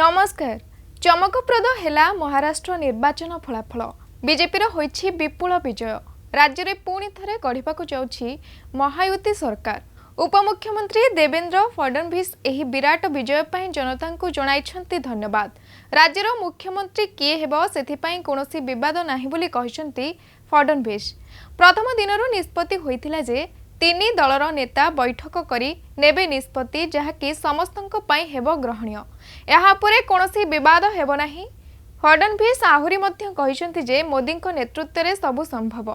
नमस्कार। चमकप्रद हेला महाराष्ट्र निर्वाचन फलाफल बीजेपी होईछि विपुल विजय। राज्य में पुणी थरे गढ़िबाकु जाउछि महायुति सरकार। उपमुख्यमंत्री देवेंद्र फडणवीस एही विराट विजय पई जनता को जणाइछंती धन्यवाद। राज्यर मुख्यमंत्री किए हेबो सेथिपई कोनोसी विवाद नाही बोली कहिसंती फडणवीस। प्रथम दिनरु निष्पत्ति होइथिला जे तीनी दलर नेता बैठक करी नेबे निष्पत्ति जहाँकि समस्तंक पई हेबो ग्रहणीय। एहा परे कोनोसी विवाद हेबो नाही। फडणवीस आहुरी मध्य कहिसंती जे मोदींक नेतृत्व रे सबु संभव।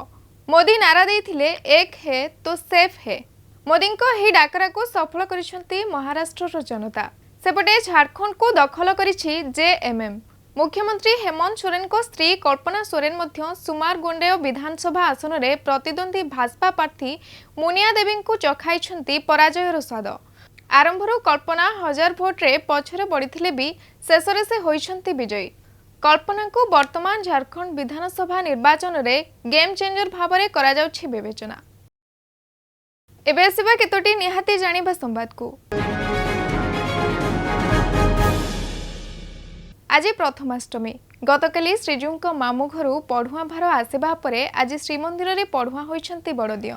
मोदी नारा देइथिले एक है तो सेफ है। मोदींक एही डाकरा को सफल करिसंती महाराष्ट्र जनता। सेपटे झारखंड को दखल करिछि जेएमएम। मुख्यमंत्री हेमंत सोरेन को स्त्री कल्पना सोरेन मध्य सुमारगोंडेय विधानसभा आसन में प्रतिद्वंदी भाजपा प्रार्थी मुनिया देवी को चखाई पराजयर स्वाद। आरंभर कल्पना 1000 भोट्रे पछरे बढ़ी भी शेष से होइछंती विजयी। कल्पना को वर्तमान झारखंड विधानसभा निर्वाचन में गेम चेंजर भाव में करा जाउछि विवेचना। एबे आसिबा केतोटी निहाती जानिबा संवाद को। आज प्रथमाष्टमी। गतकाली श्रीजूंक मामू घर पढ़ुआ भार आसवा परे आज श्रीमंदिर में पढ़ुआ होइछंती बड़दिय।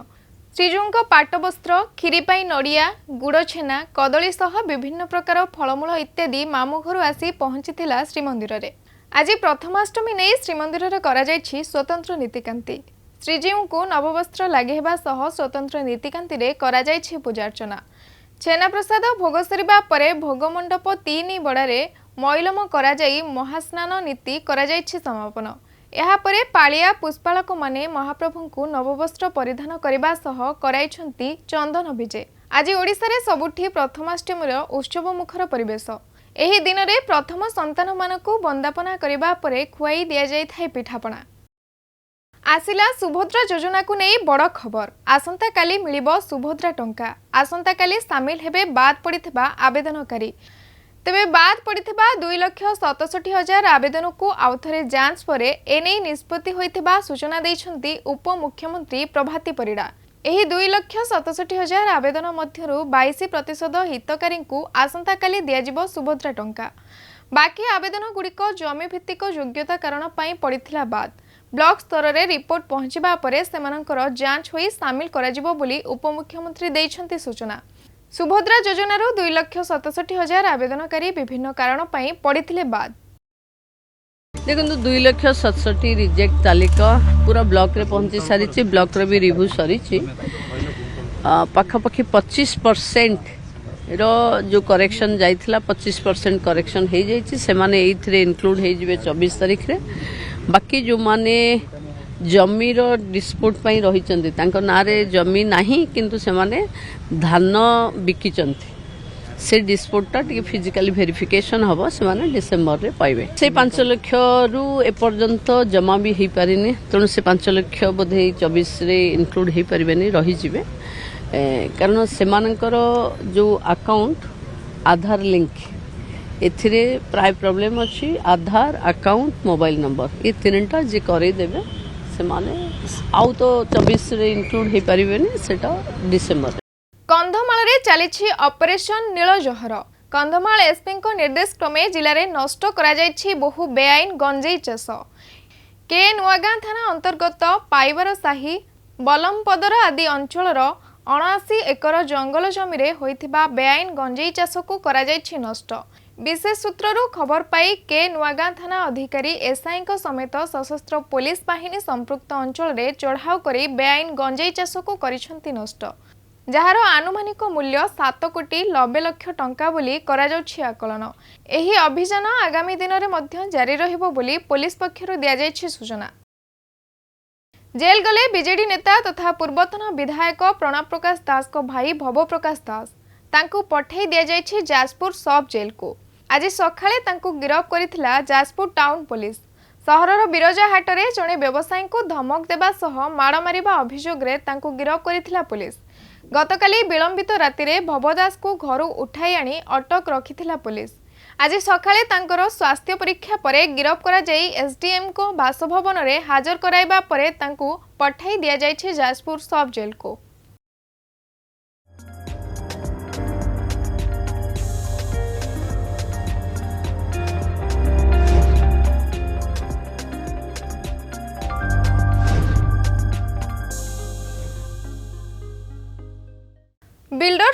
श्रीजूंक पाट वस्त्र खीरी पाई नड़िया गुड़ छेना कदली सह विभिन्न प्रकार फलमूल इत्यादि मामू घर आसी पहुंचीथिला श्रीमंदिर रे। आज प्रथमाष्टमी नहीं श्रीमंदिर रे करा जायछि स्वतंत्र नीतिकांति। श्रीजीऊ को नववस्त्र लागे हेबा सह स्वतंत्र नीतिकांति रे करा जायछि पूजार्चना। छेना प्रसाद भोग सरिबा परे भोगमंडप 3 बड़ारे मैलम करा जाई महास्नान नीति करा जायछि समापन। एहा परे पालिया पुष्पालक माने महाप्रभु को नववस्त्र परिधान करबा सह कराइछंती चंदन विजे। आज ओडिसा रे सबुठी प्रथमाष्टमीर उत्सव मुखर परिवेश। एही दिन रे प्रथम संतान मानकु वंदापना करबा परे खुआई दिया जाय थाए पिठापना। आसिला सुभद्रा योजना को नहीं बड़ खबर। आसंता काली मिलिबो सुभद्रा टंका। आसंता काली सामिल हेबे बाद पड़िथिबा आवेदनकारी। तेबे बाद पड़िथिबा 2,67,000 आवेदन को आउथरे जांच परे एने निष्पत्ति होइथिबा सूचना दैछंती उपमुख्यमंत्री प्रभाती परिडा। एही 2,67,000 आवेदन मध्यरु 22% हितकारी को आसंता काली दियाजिबो सुभद्रा टंका। बाकी आवेदन गुड़िक जमी भित्तिक योग्यता कारण पई पड़िथिला बाद ब्लॉक स्तर रे रिपोर्ट पहुंचबा परे सेमानकर जांच होई सामिल कराजिबो बोली उपमुख्यमंत्री दैछंती सूचना। सुभद्रा योजनार 2,67,000 आवेदनकारी विभिन्न कारण पई पड़िथिले बाद देखो 2,67,000 रिजेक्ट तालिका पूरा ब्लॉक रे पहुंची सारी। ब्लॉक रे भी रिव्यू सरी पाखापाखि 25% रो जो करेक्शन जाइथिला 25% करेक्शन हो जाइछि। से माने एइथरे इनक्लूड हो जिवे 24 तारिख रे। बाकी जो माने जमीर डिस्प्यूट पई रही चंती तांको नारे जमी नाही किंतु से माने धान बिकिचंती से डिस्प्यूटटा टिके फिजिकली वेरिफिकेशन हबो। से माने डिसेंबर रे पाइबे। से 5 लाख रु ए पर्यंत जमा भी हेई पारिनी तणु से 5 लाख बोधे 24 रे इनक्लूड हेई परिबेनी रही जिवे। कारण से मानकर जो अकाउंट आधार लिंक एथिरे प्राय प्रॉब्लम अछि। आधार अकाउंट मोबाइल नंबर ये तीनटा जे करे देबे से माने आउ तो 24 रे इनक्लूड हे परिबेनी सेटा डिसेंबर। कंधमाल रे चलीछि ऑपरेशन नीलजहर। कंधमाल एसपी को निर्देश क्रमे जिले में नष्ट करा जायछि बहु बेआईन गंजेई चाष। के नुआगां थाना अंतर्गत पाइबार साही बलमपदर आदि अंचलर 79 एकर जंगल जमी होइथिबा बेआईन गंजेई चाष को करा जायछि नष्ट। विशेष सूत्ररू खबर पाई के नुआगां थाना अधिकारी एसआई समेत सशस्त्र पुलिस बाहिनी संपृक्त अंचल में चढ़ाऊ करी बेआईन गंजेई चाष को करिसंती नष्ट। जार आनुमानिक मूल्य 7,90,00,000 टंका बोली करा जाउछि आकलन। एही अभियान आगामी दिन में मध्य जारी रहिबो बोली पुलिस पक्षरु दिया जायछि सूचना। जेल गले बीजेडी नेता तथा पूर्वतन विधायक प्रणव प्रकाश दास को भाई भव प्रकाश दास। तांको पठाई दिया जायछि जाजपुर सब जेल को। आज सकाळे तांको गिरफ करिथिला जाजपुर टाउन पुलिस। सहरर बिरजा हाटरे जणे व्यवसायी को धमक देबा सह माड़ मारिबा अभियोग रे तांको गिरफ करिथिला पुलिस। गतकाली विलंबित राति रे भवदास को घर उठाई आनी अटक रखिथिला पुलिस। आज सकाळे तांकर स्वास्थ्य परीक्षा परे गिरफ करा जाई एसडीएम को बासभवन रे हाजर कराइबा परे तांको पठाई दिया जायछि जाजपुर सब जेल को।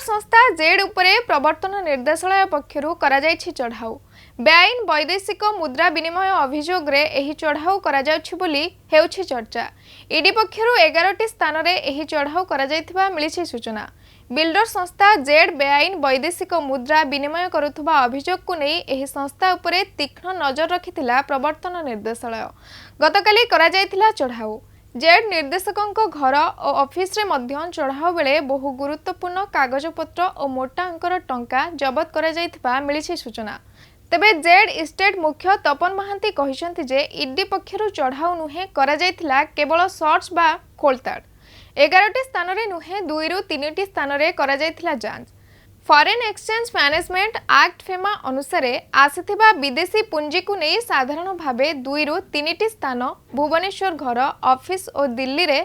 संस्था जेड उपरे प्रवर्तन निर्देशालय पक्षरु करा जायछि चढ़ाऊ। बेआईन वैदेशिक मुद्रा विनिमय अभियोग रे एही चढ़ाऊ करा जाउछि बोली हेउछि चर्चा। ईडी पक्षरु 11टी स्थान रे एही चढ़ाऊ करा जायथिबा मिलिछि सूचना। बिल्डर संस्था जेड बेआईन वैदेशिक मुद्रा विनिमय करुथुबा अभियोग को नहीं एही संस्था उपरे तीक्ष्ण नजर रखिथिला प्रवर्तन निर्देशालय। गतकाली करा जायथिला चढ़ाऊ। जेड निर्देशकों घर और ऑफिस रे मध्य चढ़ाऊ बेले बहु गुरुत्वपूर्ण कागजपत्र और मोटा अंकर टंका जबत करा जायथिबा मिलिछि सूचना। तेबे जेड इस्टेट मुख्य तपन महांती कहिसंती जे ईडी पक्षरु चढ़ाऊ नुहे करा जायथिला केवल सर्च बा खोलताड़। 11टी स्थान रे नुहे 2 रु 3टी स्थान रे करा जायथिला जांच। Foreign exchange management act FEMA अनुसार आसिथिबा विदेशी पुंजी को नहीं साधारण भावे 2 रु 3टी स्थान भुवनेश्वर घर ऑफिस और दिल्ली रे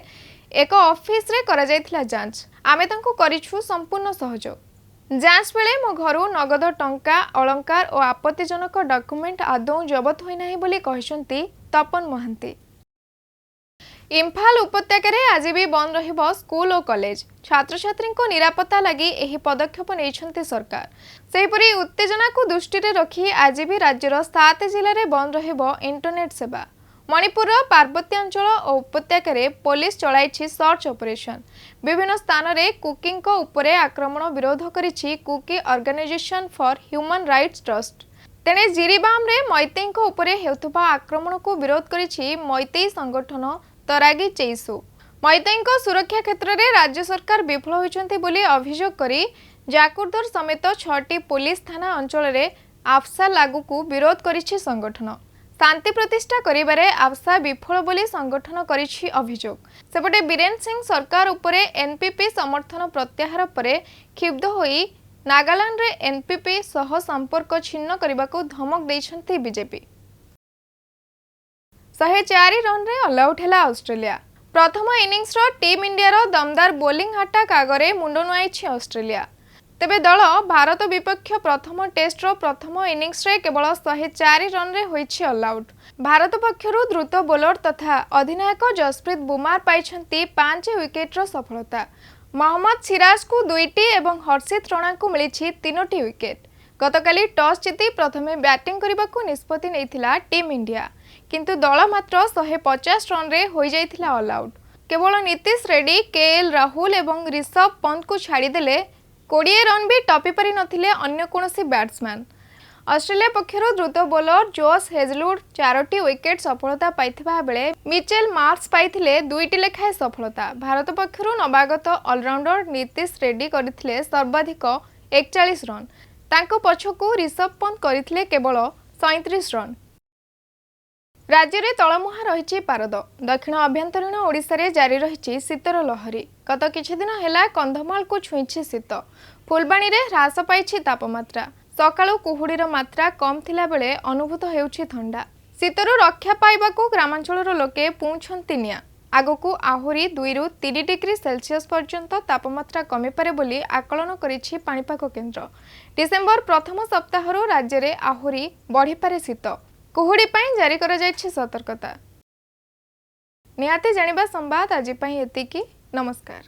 एक ऑफिस रे करा जायथिला जांच। आमे तांको करिछु संपूर्ण सहयोग। जांच बेले मो घरु नगद टंका अलंकार और आपत्तिजनक डॉक्यूमेंट आदौ जबत होई नाही बोली कहिसंती तपन महांती। इम्फाल उपत्यकार आज भी बंद रहिबो स्कूल और कॉलेज। छात्र छात्री को निरापत्ता लगी एही पदक्षेप नेइछंती सरकार। सेहिपरि उत्तेजना को दृष्टि रे रखी आज भी राज्यर 7 जिले में बंद रहिबो इंटरनेट सेवा। मणिपुर पार्वत्यांचल और उपत्यकार पुलिस चलाइछि सर्च ऑपरेशन। विभिन्न स्थान रे कुकिंग को उपरे आक्रमण विरोध करिछि Kuki organisation for human rights trust. तेणे जिरीबाम रे मैतेई को उपरे हेउथबा आक्रमण को विरोध करिछि मैतेई संगठन तरागी चेईसु। मैतेई को सुरक्षा क्षेत्र में राज्य सरकार विफल होइछंती बोली अभियोग करी जाकुर्दर समेत 6टी पुलिस थाना अंचल में आफसा लागू को विरोध करिछि संगठन। शांति प्रतिष्ठा करिबारे आफसा विफल बोली संगठन करिछि अभियोग। सेपटे बीरेन सिंह सरकार उपरे एनपीपी समर्थन प्रत्याहार परे क्षुब्ध होई नागालैंड रे एनपीपी सह संपर्क छिन्न करने को धमक देइछंती बीजेपी। 104 रन रे ऑल आउट हैला ऑस्ट्रेलिया। प्रथम इनिंग्स रो टीम इंडिया रो दमदार बोलिंग अटैक आगरे मुंड नुआइछि ऑस्ट्रेलिया। तेबे दल भारत विपक्ष प्रथम टेस्ट रो प्रथम इनिंग्स रे केवल 104 रन रे होइछि ऑल आउट। भारत पक्षरु द्रुत बोलर तथा अधिनायक जसप्रीत बुमराह पाइछंती 5 विकेट रो सफलता। मोहम्मद सिराज को 2टी एवं हर्षित राणा को मिलिछि 3टी विकेट। गतकाली टॉस जीति प्रथमे बैटिंग करने को निष्पत्ति नैथिला टीम इंडिया, किंतु दल मात्र 150 रन रे हो जाइथिला ऑल आउट। केवल नीतीश रेड्डी, केएल राहुल एवं ऋषभ पंत को छाड़ीदेले 20 रन भी टपी पारि नथिले अन्य कोनोसी बैट्समैन। ऑस्ट्रेलिया पक्षरु द्रुत बोलर जोश हेजलवुड 4टी विकेट सफलता पाइथिबा बेले मिचेल मार्क्स पाइथिले 2टी लेखाए सफलता। भारत पक्षरु नवागत ऑलराउंडर नीतीश रेड्डी करथिले सर्वाधिक 41 रन। तांको पछकु ऋषभ पंत करथिले केवल 37 रन। राज्य में तलमुहा रही पारद। दक्षिण अभ्यंतरीण ओडिशा रे जारी रही शीतर लहरी। गत किछि दिन हेला कंधमाल को छुईछि शीत। फुलबाणी रे ह्रास पाइछि तापमात्रा। सकाळु कुहुडीर मात्रा कम थिला बेले अनुभूत हेउछि ठंडा। शीतरु रक्षा पाइबाकू ग्रामांचलर लोके पुंछंती निया। आगकू आहुरी 2 रु 3 डिग्री सेल्सियस पर्यंत तापमात्रा कमिपारे बोली आकलन करिछि पाणीपाग केन्द्र। डिसेम्बर प्रथम सप्ताहरु राज्य में आहुरी बढ़िपारे शीत। कुहुडी पाई जारी करा जायछि सतर्कता। निहाती जानिबा संवाद आज पाई एतिकी। नमस्कार।